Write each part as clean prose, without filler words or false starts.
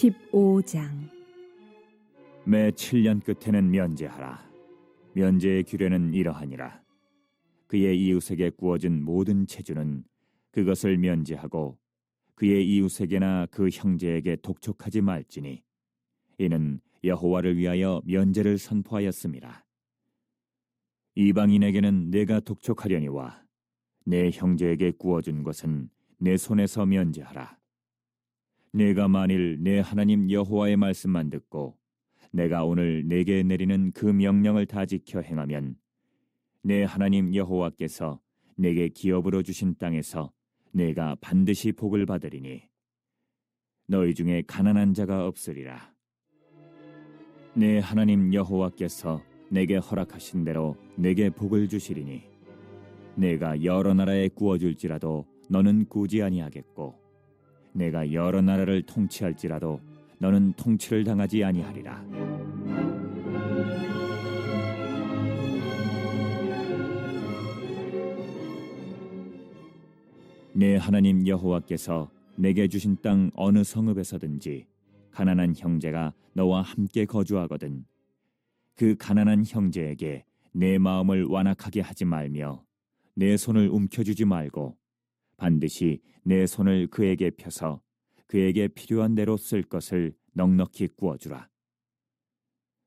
15장. 매 7년 끝에는 면제하라. 면제의 규례는 이러하니라. 그의 이웃에게 구워진 모든 체주는 그것을 면제하고 그의 이웃에게나 그 형제에게 독촉하지 말지니 이는 여호와를 위하여 면제를 선포하였음이라. 이방인에게는 내가 독촉하려니와 내 형제에게 구워준 것은 내 손에서 면제하라. 내가 만일 내 하나님 여호와의 말씀만 듣고 내가 오늘 내게 내리는 그 명령을 다 지켜 행하면 내 하나님 여호와께서 내게 기업으로 주신 땅에서 내가 반드시 복을 받으리니 너희 중에 가난한 자가 없으리라. 내 하나님 여호와께서 내게 허락하신 대로 내게 복을 주시리니 내가 여러 나라에 구워줄지라도 너는 구지 아니하겠고 내가 여러 나라를 통치할지라도 너는 통치를 당하지 아니하리라. 내 하나님 여호와께서 내게 주신 땅 어느 성읍에서든지 가난한 형제가 너와 함께 거주하거든 그 가난한 형제에게 내 마음을 완악하게 하지 말며 내 손을 움켜쥐지 말고 반드시 내 손을 그에게 펴서 그에게 필요한 대로 쓸 것을 넉넉히 구워주라.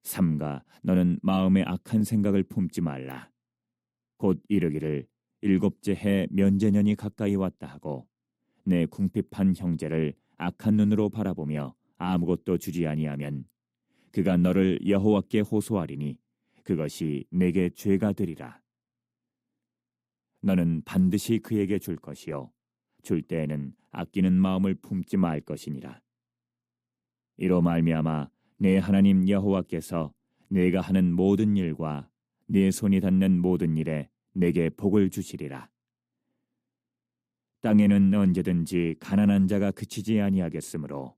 삼가 너는 마음에 악한 생각을 품지 말라. 곧 이르기를 일곱째 해 면제년이 가까이 왔다 하고 내 궁핍한 형제를 악한 눈으로 바라보며 아무것도 주지 아니하면 그가 너를 여호와께 호소하리니 그것이 내게 죄가 되리라. 너는 반드시 그에게 줄 것이요 줄 때에는 아끼는 마음을 품지 말 것이니라. 이로 말미암아 내 하나님 여호와께서 내가 하는 모든 일과 네 손이 닿는 모든 일에 내게 복을 주시리라. 땅에는 언제든지 가난한 자가 그치지 아니하겠으므로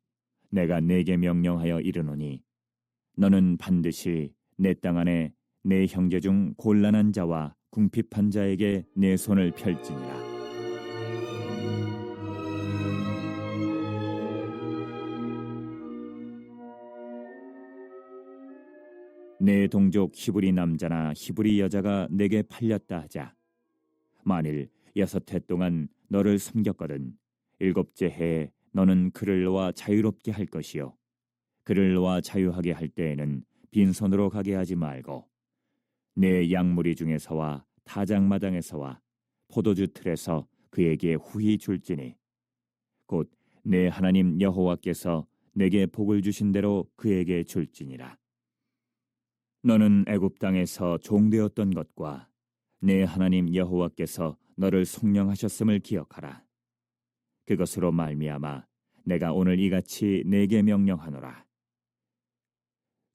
내가 내게 명령하여 이르노니 너는 반드시 내 땅 안에 내 형제 중 곤란한 자와 궁핍한 자에게 내 손을 펼지니라. 내 동족 히브리 남자나 히브리 여자가 내게 팔렸다 하자. 만일 6해 동안 너를 섬겼거든 일곱째 해에 너는 그를 놓아 자유롭게 할 것이요 그를 놓아 자유하게 할 때에는 빈손으로 가게 하지 말고 내 양무리 중에서와 타작마당에서와 포도주 틀에서 그에게 후히 줄지니 곧 내 하나님 여호와께서 내게 복을 주신 대로 그에게 줄지니라. 너는 애굽 땅에서 종되었던 것과 내 하나님 여호와께서 너를 속량하셨음을 기억하라. 그것으로 말미암아 내가 오늘 이같이 내게 명령하노라.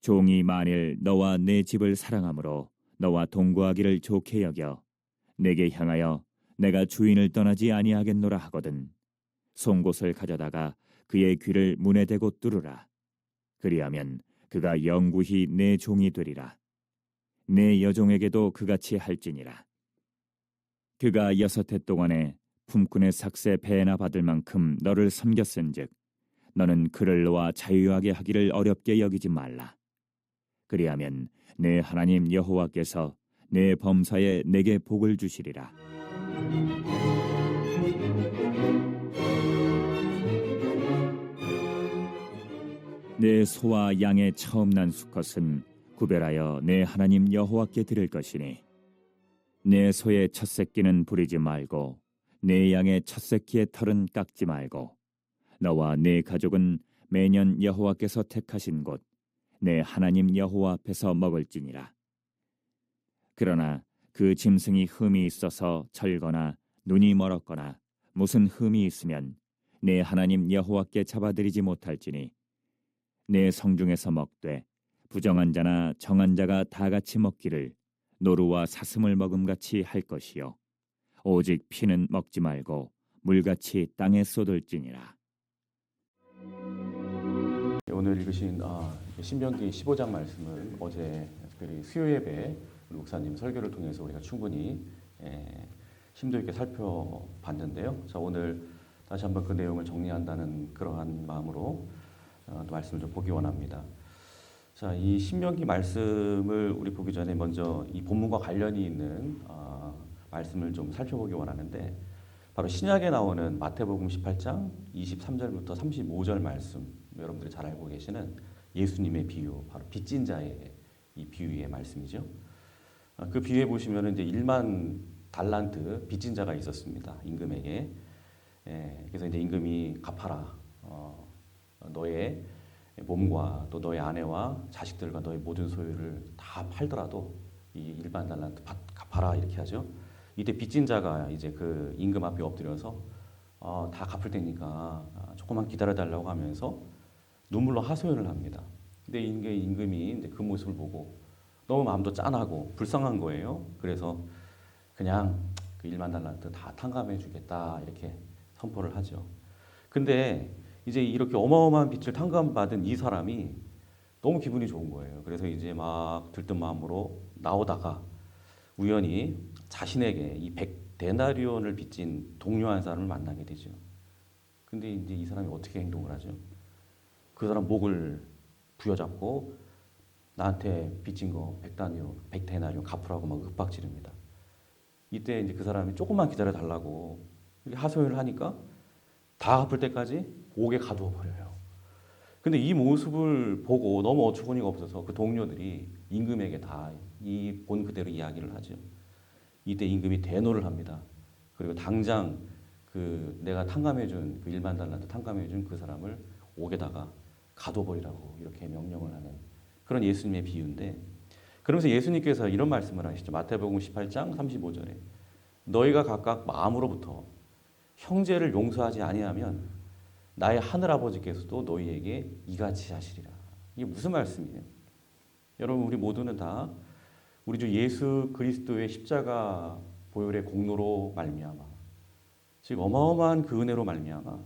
종이 만일 너와 내 집을 사랑함으로 너와 동거하기를 좋게 여겨 내게 향하여 내가 주인을 떠나지 아니하겠노라 하거든 송곳을 가져다가 그의 귀를 문에 대고 뚫으라. 그리하면 그가 영구히 내 종이 되리라. 내 여종에게도 그같이 할지니라. 그가 6해 동안에 품꾼의 삭새 배나 받을 만큼 너를 섬겼은즉 너는 그를 놓아 자유하게 하기를 어렵게 여기지 말라. 그리하면 내 하나님 여호와께서 내 범사에 내게 복을 주시리라. 내 소와 양의 처음 난 수컷은 구별하여 내 하나님 여호와께 드릴 것이니 내 소의 첫 새끼는 부리지 말고 내 양의 첫 새끼의 털은 깎지 말고 너와 네 가족은 매년 여호와께서 택하신 곳 내 하나님 여호와 앞에서 먹을지니라. 그러나 그 짐승이 흠이 있어서 절거나 눈이 멀었거나 무슨 흠이 있으면 내 하나님 여호와께 잡아들이지 못할지니 내 성중에서 먹되 부정한 자나 정한 자가 다 같이 먹기를 노루와 사슴을 먹음같이 할 것이요 오직 피는 먹지 말고 물같이 땅에 쏟을지니라. 오늘 읽으신 신명기 15장 말씀을 어제 특별히 수요예배 목사님 설교를 통해서 우리가 충분히 심도 있게 살펴봤는데요. 자, 오늘 다시 한번 그 내용을 정리한다는 그러한 마음으로 말씀을 좀 보기 원합니다. 자, 이 신명기 말씀을 우리 보기 전에 먼저 이 본문과 관련이 있는 말씀을 좀 살펴보기 원하는데, 바로 신약에 나오는 마태복음 18장 23절부터 35절 말씀, 여러분들이 잘 알고 계시는 예수님의 비유, 바로 빚진 자의 이 비유의 말씀이죠. 그 비유에 보시면 이제 1만 달란트 빚진 자가 있었습니다. 임금에게. 그래서 이제 임금이 갚아라. 너의 몸과 또 너의 아내와 자식들과 너의 모든 소유를 다 팔더라도 이 1만 달란트 갚아라, 이렇게 하죠. 이때 빚진 자가 이제 그 임금 앞에 엎드려서 다 갚을 테니까 조금만 기다려 달라고 하면서 눈물로 하소연을 합니다. 근데 임금이 이제 그 모습을 보고 너무 마음도 짠하고 불쌍한 거예요. 그래서 그냥 그 1만 달란트 다 탕감해 주겠다, 이렇게 선포를 하죠. 근데 이제 이렇게 어마어마한 빚을 탕감받은 이 사람이 너무 기분이 좋은 거예요. 그래서 이제 막 들뜬 마음으로 나오다가 우연히 자신에게 이 100데나리온을 빚진 동료 한 사람을 만나게 되죠. 근데 이제 이 사람이 어떻게 행동을 하죠? 그 사람 목을 부여잡고 나한테 빚진 거 100데나리온 갚으라고 막 윽박지릅니다. 이때 이제 그 사람이 조금만 기다려 달라고 이렇게 하소연을 하니까 다 갚을 때까지 옥에 가두어 버려요. 근데 이 모습을 보고 너무 어처구니가 없어서 그 동료들이 임금에게 다 이 본 그대로 이야기를 하죠. 이때 임금이 대노를 합니다. 그리고 당장 그 내가 탕감해준 그 1만 달란트 탕감해준 그 사람을 옥에다가 가둬버리라고 이렇게 명령을 하는 그런 예수님의 비유인데, 그러면서 예수님께서 이런 말씀을 하시죠. 마태복음 18장 35절에 너희가 각각 마음으로부터 형제를 용서하지 아니하면 나의 하늘 아버지께서도 너희에게 이같이 하시리라. 이게 무슨 말씀이에요? 여러분, 우리 모두는 다 우리 주 예수 그리스도의 십자가 보혈의 공로로 말미암아, 즉 어마어마한 그 은혜로 말미암아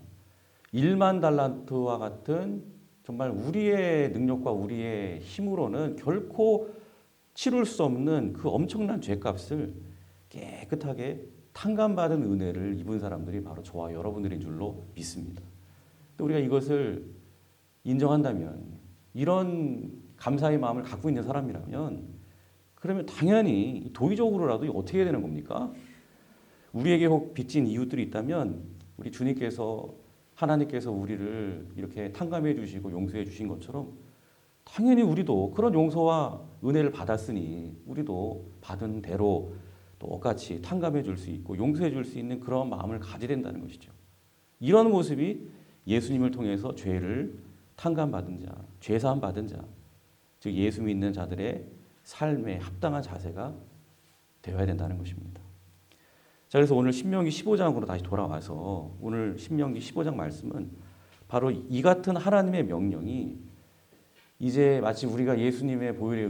1만 달란트와 같은 정말 우리의 능력과 우리의 힘으로는 결코 치룰 수 없는 그 엄청난 죄값을 깨끗하게 탕감받은 은혜를 입은 사람들이 바로 저와 여러분들인 줄로 믿습니다. 또 우리가 이것을 인정한다면, 이런 감사의 마음을 갖고 있는 사람이라면, 그러면 당연히 도의적으로라도 어떻게 해야 되는 겁니까? 우리에게 혹 빚진 이웃들이 있다면 우리 주님께서, 하나님께서 우리를 이렇게 탕감해 주시고 용서해 주신 것처럼 당연히 우리도 그런 용서와 은혜를 받았으니 우리도 받은 대로 똑같이 탕감해 줄 수 있고 용서해 줄 수 있는 그런 마음을 가져야 된다는 것이죠. 이런 모습이 예수님을 통해서 죄를 탕감받은 자, 죄사함 받은 자, 즉 예수 믿는 자들의 삶에 합당한 자세가 되어야 된다는 것입니다. 자, 그래서 오늘 신명기 15장으로 다시 돌아와서 오늘 신명기 15장 말씀은 바로 이 같은 하나님의 명령이 이제 마치 우리가 예수님의 보혈의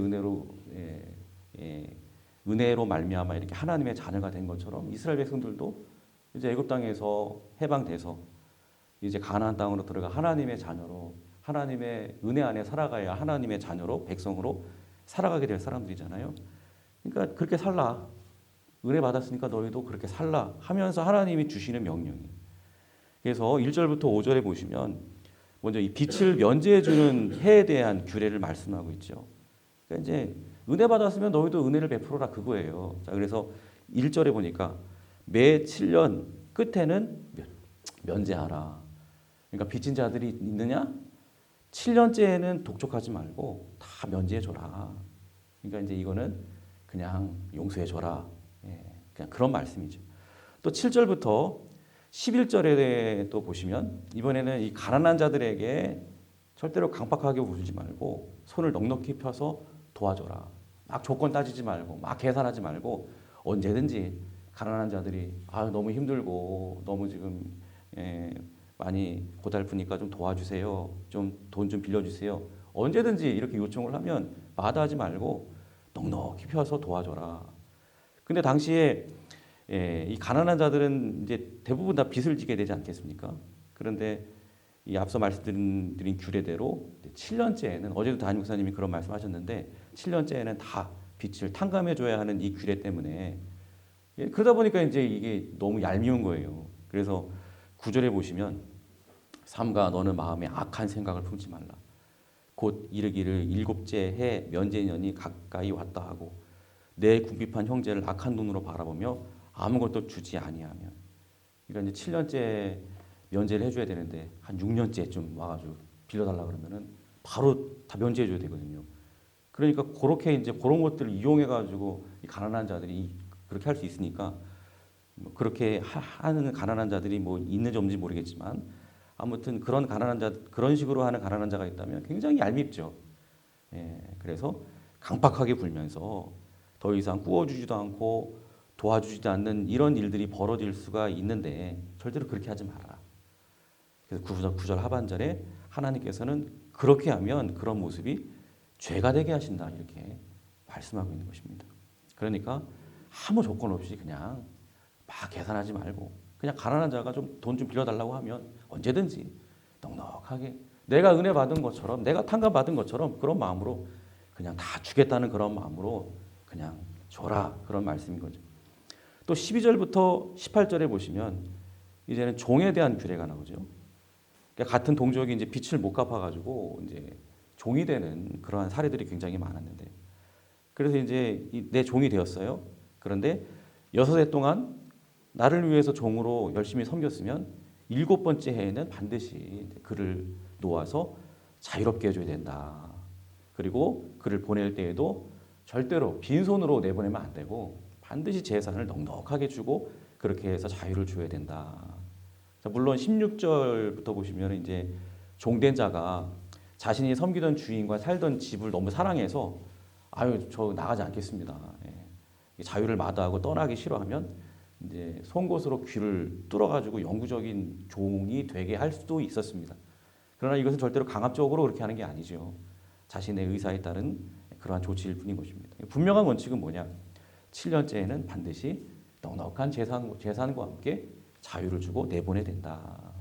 은혜로 말미암아 이렇게 하나님의 자녀가 된 것처럼 이스라엘 백성들도 이제 애굽 땅에서 해방돼서 이제 가나안 땅으로 들어가 하나님의 자녀로, 하나님의 은혜 안에 살아가야 하나님의 자녀로, 백성으로 살아가게 될 사람들이잖아요. 그러니까 그렇게 살라, 은혜 받았으니까 너희도 그렇게 살라 하면서 하나님이 주시는 명령이에요. 그래서 1절부터 5절에 보시면 먼저 이 빛을 면제해 주는 해에 대한 규례를 말씀하고 있죠. 그러니까 이제 은혜 받았으면 너희도 은혜를 베풀어라, 그거예요. 자, 그래서 1절에 보니까 매 7년 끝에는 면제하라. 그러니까 빚진 자들이 있느냐? 7년째에는 독촉하지 말고 다 면제해 줘라. 그러니까 이제 이거는 그냥 용서해 줘라. 그냥 그런 말씀이죠. 또 7절부터 11절에 또 보시면 이번에는 이 가난한 자들에게 절대로 강박하게 굴지 말고 손을 넉넉히 펴서 도와줘라. 막 조건 따지지 말고 막 계산하지 말고 언제든지 가난한 자들이 너무 힘들고 너무 지금 많이 고달프니까 좀 도와주세요. 좀 돈 좀 빌려주세요. 언제든지 이렇게 요청을 하면 마다하지 말고 넉넉히 펴서 도와줘라. 근데 당시에 이 가난한 자들은 이제 대부분 다 빚을 지게 되지 않겠습니까? 그런데 이 앞서 말씀드린 규례대로 7년째에는, 어제도 담임 목사님이 그런 말씀하셨는데 7년째에는 다 빚을 탕감해줘야 하는 이 규례 때문에, 그러다 보니까 이제 이게 너무 얄미운 거예요. 그래서 9절에 보시면 삼가 너는 마음에 악한 생각을 품지 말라. 곧 이르기를 일곱째 해 면제년이 가까이 왔다 하고 내 궁핍한 형제를 악한 눈으로 바라보며 아무것도 주지 아니하면. 그러니까 이제 7년째 면제를 해줘야 되는데 한 6년째쯤 와가지고 빌려달라 그러면은 바로 다 면제해줘야 되거든요. 그러니까 그렇게 이제 그런 것들을 이용해가지고 이 가난한 자들이 그렇게 할 수 있으니까 뭐 그렇게 하는 가난한 자들이 뭐 있는지 없는지 모르겠지만 아무튼 그런 가난한 자 그런 식으로 하는 가난한 자가 있다면 굉장히 얄밉죠. 예, 그래서 강박하게 굴면서 더 이상 구워주지도 않고 도와주지도 않는 이런 일들이 벌어질 수가 있는데 절대로 그렇게 하지 마라. 그래서 구절 하반절에 하나님께서는 그렇게 하면 그런 모습이 죄가 되게 하신다 이렇게 말씀하고 있는 것입니다. 그러니까 아무 조건 없이 그냥 막 계산하지 말고 그냥 가난한 자가 좀 돈 좀 빌려달라고 하면 언제든지 넉넉하게 내가 은혜 받은 것처럼 내가 탕감 받은 것처럼 그런 마음으로 그냥 다 주겠다는 그런 마음으로 그냥 줘라 그런 말씀인 거죠. 또 12절부터 18절에 보시면 이제는 종에 대한 규례가 나오죠. 그러니까 같은 동족이 이제 빚을 못 갚아가지고 이제 종이 되는 그러한 사례들이 굉장히 많았는데 그래서 이제 내 종이 되었어요. 그런데 6해 동안 나를 위해서 종으로 열심히 섬겼으면 7번째 해에는 반드시 그를 놓아서 자유롭게 해줘야 된다. 그리고 그를 보낼 때에도 절대로 빈손으로 내보내면 안 되고 반드시 재산을 넉넉하게 주고 그렇게 해서 자유를 줘야 된다. 물론 16절부터 보시면 이제 종된 자가 자신이 섬기던 주인과 살던 집을 너무 사랑해서 아유 저 나가지 않겠습니다. 예. 자유를 마다하고 떠나기 싫어하면 이제 송곳으로 귀를 뚫어가지고 영구적인 종이 되게 할 수도 있었습니다. 그러나 이것은 절대로 강압적으로 그렇게 하는 게 아니죠. 자신의 의사에 따른 그러한 조치일 뿐인 것입니다. 분명한 원칙은 뭐냐? 7년째에는 반드시 넉넉한 재산과 함께 자유를 주고 내보내야 된다.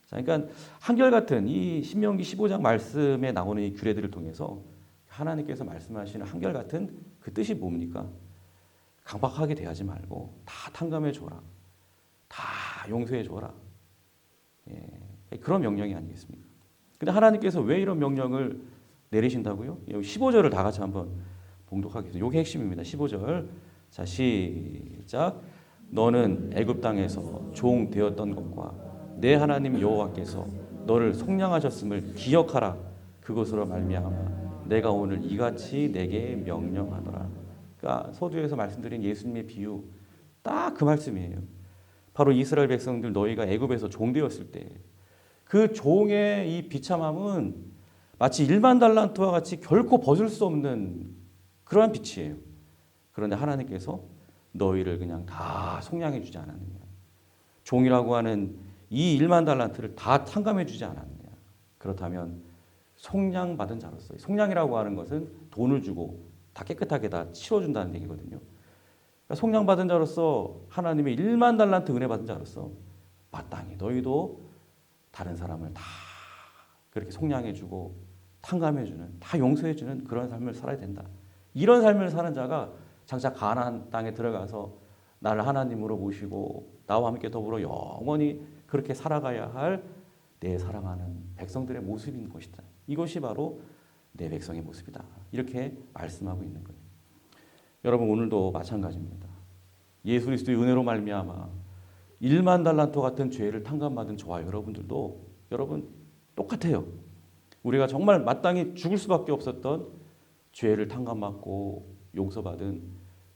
자, 그러니까 한결같은 이 신명기 15장 말씀에 나오는 이 규례들을 통해서 하나님께서 말씀하시는 한결같은 그 뜻이 뭡니까? 강박하게 대하지 말고 다 탕감해 줘라. 다 용서해 줘라. 예, 그런 명령이 아니겠습니까? 근데 하나님께서 왜 이런 명령을 내리신다고요? 여기 15절을 다 같이 한번 봉독하겠습니다. 이게 핵심입니다. 15절. 자, 시작. 너는 애굽 땅에서 종 되었던 것과 내 하나님 여호와께서 너를 속량하셨음을 기억하라. 그것으로 말미암아 내가 오늘 이같이 내게 명령하노라. 그러니까 서두에서 말씀드린 예수님의 비유 딱 그 말씀이에요. 바로 이스라엘 백성들 너희가 애굽에서 종 되었을 때 그 종의 이 비참함은 마치 1만 달란트와 같이 결코 벗을 수 없는 그러한 빛이에요. 그런데 하나님께서 너희를 그냥 다 속량해 주지 않았느냐. 종이라고 하는 이 1만 달란트를 다 탕감해 주지 않았느냐. 그렇다면 속량받은 자로서 속량이라고 하는 것은 돈을 주고 다 깨끗하게 다 치러준다는 얘기거든요. 그러니까 속량받은 자로서 하나님의 1만 달란트 은혜 받은 자로서 마땅히 너희도 다른 사람을 다 그렇게 속량해주고 탕감해주는 다 용서해주는 그런 삶을 살아야 된다. 이런 삶을 사는 자가 장차 가나안 땅에 들어가서 나를 하나님으로 모시고 나와 함께 더불어 영원히 그렇게 살아가야 할 내 사랑하는 백성들의 모습인 것이다. 이것이 바로 내 백성의 모습이다. 이렇게 말씀하고 있는 거예요. 여러분 오늘도 마찬가지입니다. 예수 그리스도의 은혜로 말미암아 1만 달란트 같은 죄를 탕감받은 저와 여러분들도 여러분 똑같아요. 우리가 정말 마땅히 죽을 수밖에 없었던 죄를 탕감받고 용서받은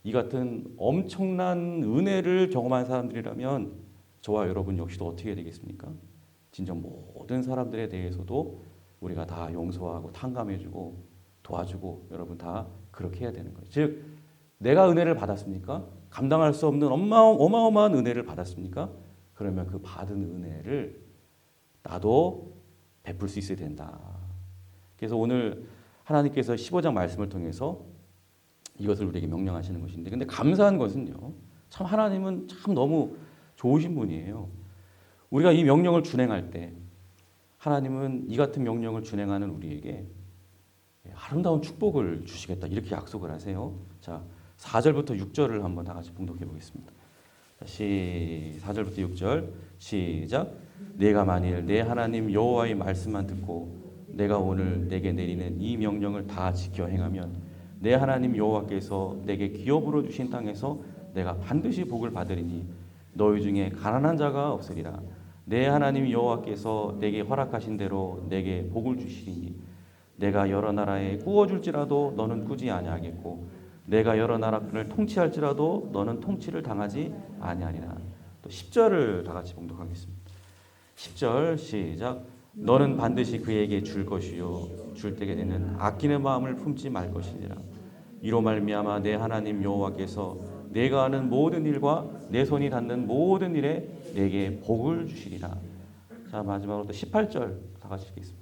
이 같은 엄청난 은혜를 경험한 사람들이라면 저와 여러분 역시도 어떻게 되겠습니까? 진정 모든 사람들에 대해서도 우리가 다 용서하고 탕감해주고 도와주고 여러분 다 그렇게 해야 되는 거예요. 즉 내가 은혜를 받았습니까? 감당할 수 없는 어마어마한 은혜를 받았습니까? 그러면 그 받은 은혜를 나도 베풀 수 있어야 된다. 그래서 오늘 하나님께서 15장 말씀을 통해서 이것을 우리에게 명령하시는 것인데 근데 감사한 것은요. 참 하나님은 참 너무 좋으신 분이에요. 우리가 이 명령을 준행할 때 하나님은 이 같은 명령을 준행하는 우리에게 아름다운 축복을 주시겠다 이렇게 약속을 하세요. 자, 4절부터 6절을 한번 다 같이 봉독해 보겠습니다. 4절부터 6절 시작. 내가 만일 내 하나님 여호와의 말씀만 듣고 내가 오늘 내게 내리는 이 명령을 다 지켜 행하면 내 하나님 여호와께서 내게 기업으로 주신 땅에서 내가 반드시 복을 받으리니 너희 중에 가난한 자가 없으리라. 내 하나님 여호와께서 내게 허락하신 대로 내게 복을 주시리니 내가 여러 나라에 구워줄지라도 너는 꾸지 아니하겠고 내가 여러 나라를 통치할지라도 너는 통치를 당하지 아니하리라. 또 10절을 다 같이 봉독하겠습니다. 10절 시작. 너는 반드시 그에게 줄 것이요 줄 때에 되는 아끼는 마음을 품지 말 것이니라. 이로 말미암아 내 하나님 여호와께서 내가 하는 모든 일과 내 손이 닿는 모든 일에 내게 복을 주시리라. 자, 마지막으로 또 18절 다 같이 읽겠습니다.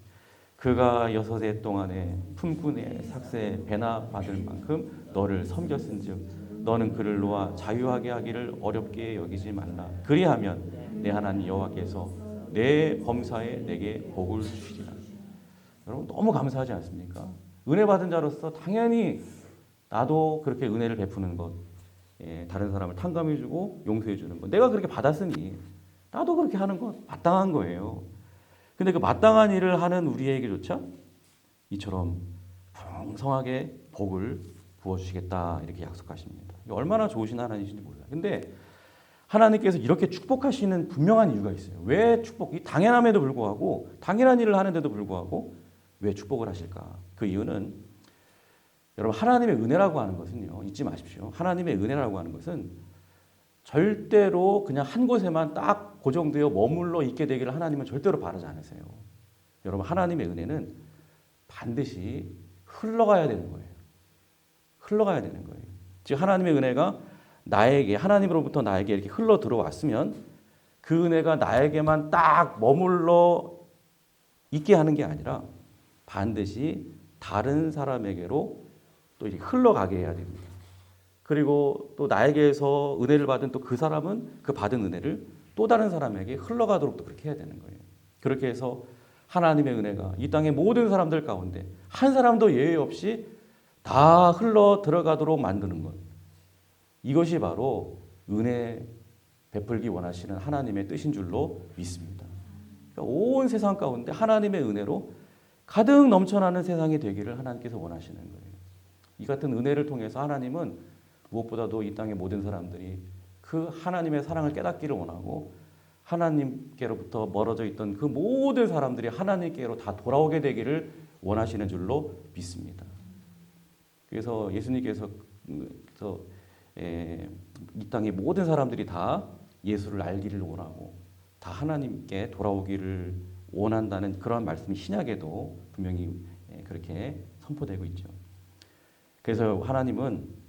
그가 6해 동안에 품꾼의 삭새 배나 받을 만큼 너를 섬겼은즉 너는 그를 놓아 자유하게 하기를 어렵게 여기지 말라. 그리하면 내 하나님 여호와께서 내 범사에 내게 복을 주시리라. 여러분 너무 감사하지 않습니까? 은혜 받은 자로서 당연히 나도 그렇게 은혜를 베푸는 것, 다른 사람을 탕감해주고 용서해주는 것, 내가 그렇게 받았으니 나도 그렇게 하는 것 마땅한 거예요. 근데 그 마땅한 일을 하는 우리에게조차 이처럼 풍성하게 복을 부어주시겠다 이렇게 약속하십니다. 얼마나 좋으신 하나님이신지 몰라요. 근데 하나님께서 이렇게 축복하시는 분명한 이유가 있어요. 왜 축복이 당연함에도 불구하고 당연한 일을 하는데도 불구하고 왜 축복을 하실까? 그 이유는 여러분 하나님의 은혜라고 하는 것은요. 잊지 마십시오. 하나님의 은혜라고 하는 것은 절대로 그냥 한 곳에만 딱 고정되어 머물러 있게 되기를 하나님은 절대로 바라지 않으세요. 여러분 하나님의 은혜는 반드시 흘러가야 되는 거예요. 흘러가야 되는 거예요. 즉 하나님의 은혜가 나에게 하나님으로부터 나에게 이렇게 흘러 들어왔으면 그 은혜가 나에게만 딱 머물러 있게 하는 게 아니라 반드시 다른 사람에게로 또 이렇게 흘러가게 해야 됩니다. 그리고 또 나에게서 은혜를 받은 또 그 사람은 그 받은 은혜를 또 다른 사람에게 흘러가도록 또 그렇게 해야 되는 거예요. 그렇게 해서 하나님의 은혜가 이 땅의 모든 사람들 가운데 한 사람도 예외 없이 다 흘러 들어가도록 만드는 것. 이것이 바로 은혜 베풀기 원하시는 하나님의 뜻인 줄로 믿습니다. 그러니까 온 세상 가운데 하나님의 은혜로 가득 넘쳐나는 세상이 되기를 하나님께서 원하시는 거예요. 이 같은 은혜를 통해서 하나님은 무엇보다도 이 땅의 모든 사람들이 그 하나님의 사랑을 깨닫기를 원하고 하나님께로부터 멀어져 있던 그 모든 사람들이 하나님께로 다 돌아오게 되기를 원하시는 줄로 믿습니다. 그래서 예수님께서 이 땅의 모든 사람들이 다 예수를 알기를 원하고 다 하나님께 돌아오기를 원한다는 그런 말씀이 신약에도 분명히 그렇게 선포되고 있죠. 그래서 하나님은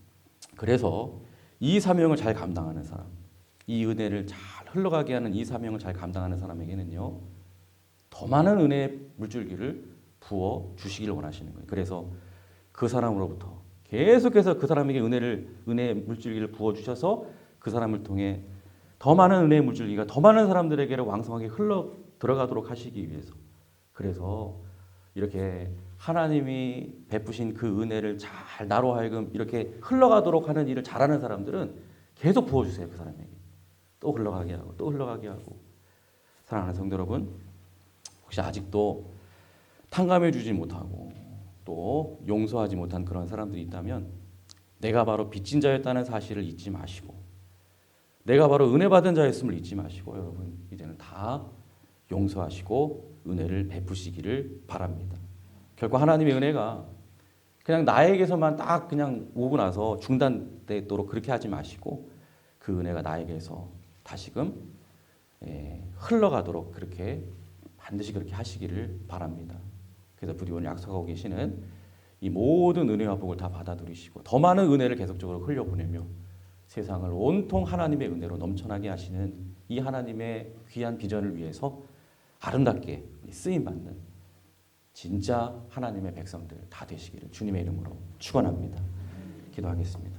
이 사명을 잘 감당하는 사람, 이 은혜를 잘 흘러가게 하는 이 사명을 잘 감당하는 사람에게는요, 더 많은 은혜의 물줄기를 부어 주시기를 원하시는 거예요. 그래서 그 사람으로부터 계속해서 그 사람에게 은혜의 물줄기를 부어 주셔서 그 사람을 통해 더 많은 은혜의 물줄기가 더 많은 사람들에게로 왕성하게 흘러 들어가도록 하시기 위해서, 그래서 이렇게 하나님이 베푸신 그 은혜를 잘 나로 하여금 이렇게 흘러가도록 하는 일을 잘하는 사람들은 계속 부어주세요. 그 사람에게 또 흘러가게 하고 또 흘러가게 하고. 사랑하는 성도 여러분, 혹시 아직도 탕감해 주지 못하고 또 용서하지 못한 그런 사람들이 있다면 내가 바로 빚진 자였다는 사실을 잊지 마시고 내가 바로 은혜 받은 자였음을 잊지 마시고 여러분 이제는 다 용서하시고 은혜를 베푸시기를 바랍니다. 결코 하나님의 은혜가 그냥 나에게서만 딱 그냥 오고 나서 중단되도록 그렇게 하지 마시고 그 은혜가 나에게서 다시금 흘러가도록 그렇게 반드시 그렇게 하시기를 바랍니다. 그래서 부디 오늘 약속하고 계시는 이 모든 은혜와 복을 다 받아 누리시고 더 많은 은혜를 계속적으로 흘려보내며 세상을 온통 하나님의 은혜로 넘쳐나게 하시는 이 하나님의 귀한 비전을 위해서 아름답게 쓰임받는 진짜 하나님의 백성들 다 되시기를 주님의 이름으로 축원합니다. 기도하겠습니다.